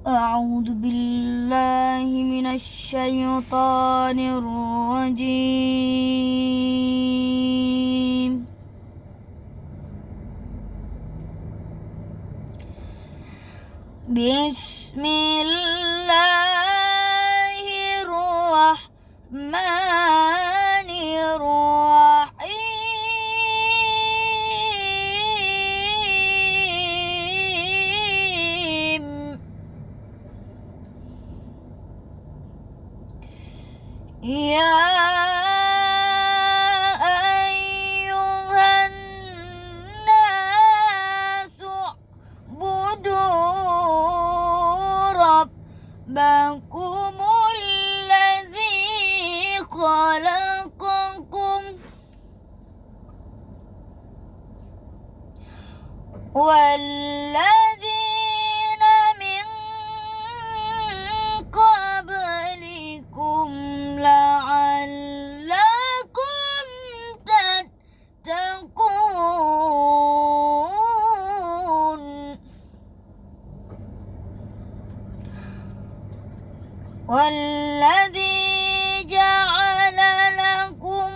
أعوذ بالله من الشيطان الرجيم. بسم الله الرحمن الرحيم. يا أيها الناس اعبدوا ربكم الذي خلقكم والذين من قبلكم لعلكم تتقون. والذي جعل لكم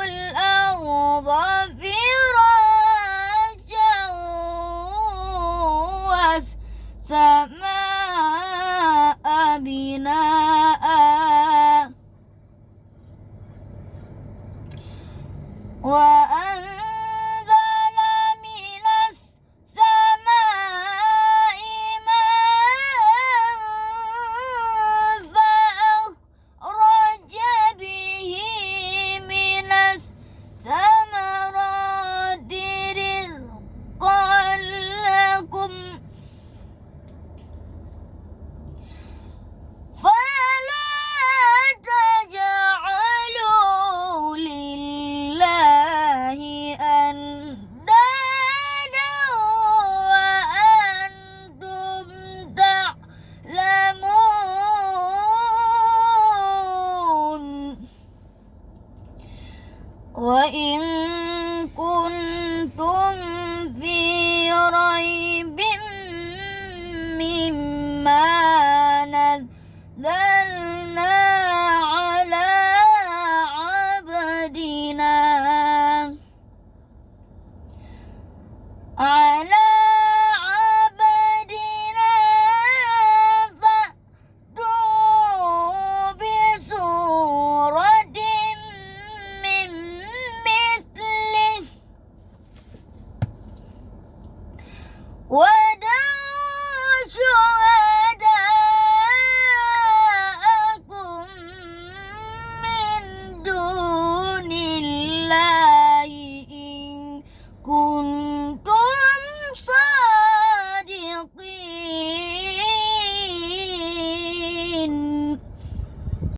الأرض فراشا والسماء بناء وأنزل من السماء ماء فأخرج به من الثمرات رزقا لكم فلا تجعلوا لله أندادا وأنتم تعلمون. وإن كنتم في ريب مما نزلنا على عبدنا فأتوا بسورة من مثله